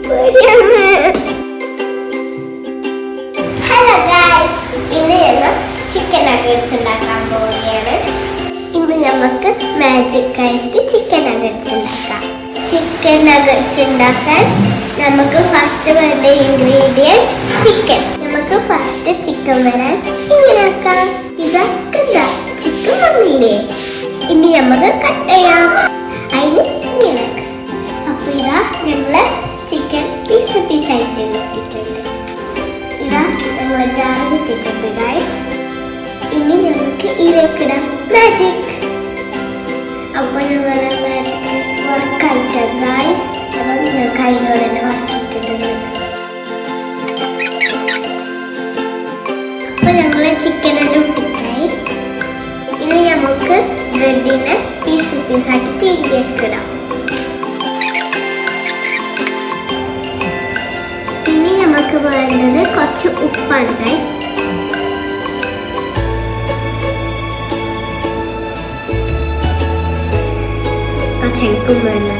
Hello guys, ഇന്ന് ഞങ്ങൾ chicken nuggets ഉണ്ടാക്കാൻ പോവുകയാണ്. ഇന്ന് നമുക്ക് മാജിക് ആയിട്ട് ചിക്കൻ നഗറ്റ്സ് ഉണ്ടാക്കാം. ചിക്കൻ നഗറ്റ്സ് ഉണ്ടാക്കാൻ നമുക്ക് ഫസ്റ്റ് വേണ്ട ഇൻഗ്രീഡിയൻറ്റ് ചിക്കൻ. നമുക്ക് ഫസ്റ്റ് ചിക്കൻ വരാൻ ഇങ്ങനെ ആക്കാം. ഇതൊക്കെ ചിക്കൻ വന്നില്ലേ, ഇനി നമുക്ക് കട്ട് ചെയ്യാം. അതിന് ഇങ്ങനെ അപ്പോൾ ഇതാ ഞങ്ങള് ചിക്കൻ പീസ് പീസായിട്ട് ഇട്ടിട്ടുണ്ട്. ഇതാ ഞങ്ങൾ ജാറിൽ ഇട്ടിട്ടുണ്ട് ഗൈസ്. ഇനി നമുക്ക് ഇതിലേക്കിടാം മാജിക്. അപ്പോൾ ഞങ്ങൾ മാജിക് വർക്കായിട്ട് ഗൈസ്. അപ്പം ഞാൻ കൈയോടെ തന്നെ വർക്കിട്ടിട്ടുണ്ട്. അപ്പോൾ ഞങ്ങൾ ചിക്കനെല്ലാം ഇട്ടിട്ടായി. ഇനി നമുക്ക് ബ്രെഡിനെ പീസ് പീസായിട്ട് തിരികെക്കിടാം. ഇനി നമുക്ക് വേണ്ടത് കുറച്ച് ഉപ്പാണ് ഗൈസ്. കുറച്ച് ഉപ്പും വേണം.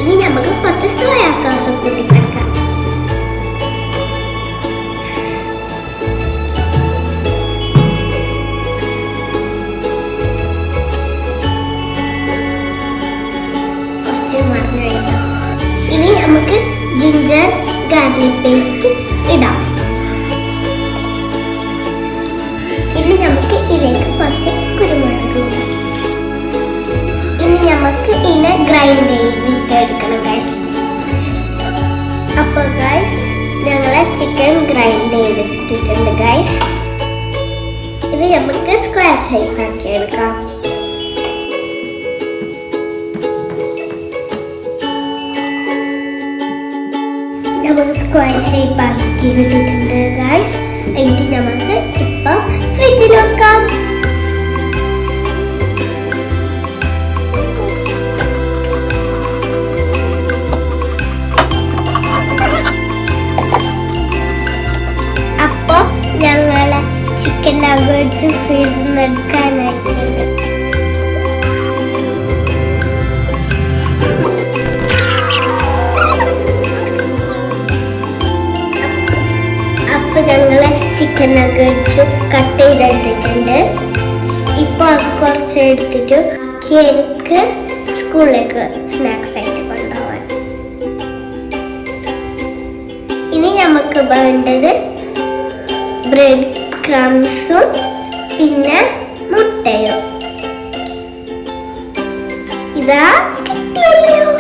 ഇനി നമുക്ക് കുറച്ച് സോയാ സോസ് കൂട്ടിക്കിടക്കാം. ഇനി നമുക്ക് ജിഞ്ചർ ഗാർലിക് പേസ്റ്റ് ഇടാം. ഇനി നമുക്ക് ഇതിലേക്ക് കുറച്ച് കുരുമുളക് ഇടാം. ഇനി നമുക്ക് ഇതിനെ ഗ്രൈൻഡ് ചെയ്തിട്ടെടുക്കണം ഗൈസ്. അപ്പോൾ ഗൈസ് ഞങ്ങളെ ചിക്കൻ ഗ്രൈൻഡ് ചെയ്തിട്ടിട്ടുണ്ട് ഗൈസ്. ഇത് നമുക്ക് സ്ക്വയർ ഷേപ്പ് ആക്കി എടുക്കാം. നമുക്ക് സ്ക്വയർ ഷേപ്പ് ആക്കി കിട്ടിയിട്ടുണ്ട് ഗൈസ്. എന്നിട്ട് നമുക്ക് ഇപ്പം ഫ്രിഡ്ജിൽ വെക്കാം. അപ്പോൾ ഞങ്ങളെ ചിക്കൻ നഗറ്റ്സ് ഫ്രീസിൽ നിന്ന് എടുക്കാനായിട്ടുണ്ട്. അപ്പോൾ ഞങ്ങൾ ചിക്കൻ നഗറ്റ്സ് കട്ട് ചെയ്തെടുത്തിട്ടുണ്ട്. ഇപ്പോൾ കുറച്ച് എടുത്തിട്ട് എനിക്ക് സ്കൂളിലേക്ക് സ്നാക്സ് ആയിട്ട് കൊണ്ടുപോകാൻ. ഇനി നമുക്ക് വേണ്ടത് ബ്രെഡ് ക്രംസും പിന്നെ മുട്ടയും. ഇതാ കിട്ടിയല്ലോ.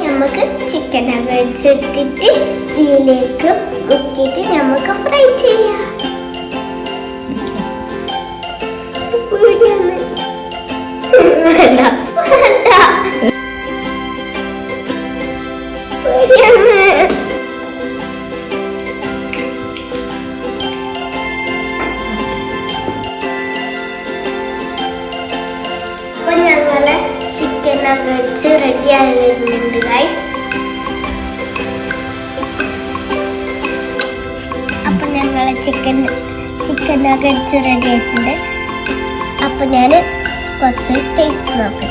നമുക്ക് ചിക്കൻ നഗറ്റ്സ് ഇട്ടിട്ട് ഇതിലേക്ക് മുക്കിയിട്ട് നമുക്ക് ഫ്രൈ ചെയ്യാം. അപ്പൊ ഞങ്ങളെ ചിക്കൻ നഗറ്റ്സ് റെഡി ആയി വരുന്നുണ്ട് ഗൈസ്. അപ്പം ഞങ്ങളെ ചിക്കൻ നഗറ്റ്സ് റെഡി ആയിട്ടുണ്ട്. അപ്പം ഞാൻ കുറച്ച് ടേസ്റ്റ് നോക്കട്ടെ.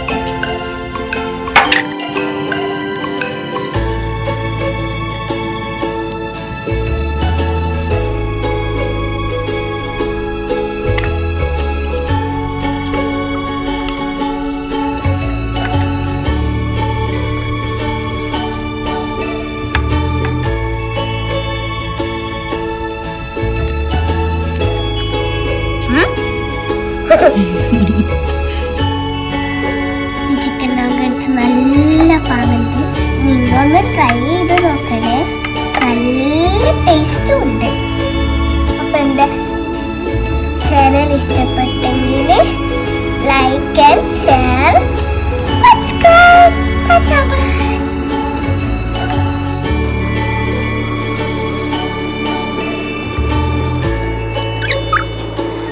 ഈ ചിക്കൻ നഗറ്റ്സ് നല്ല പാകമുണ്ട്. നിങ്ങളൊന്ന് ട്രൈ ചെയ്ത് നോക്കണേ. നല്ല ടേസ്റ്റും ഉണ്ട്. അപ്പം എൻ്റെ ചാനൽ ഇഷ്ടപ്പെട്ടെങ്കിൽ ലൈക്ക് ആൻഡ് ഷെയർ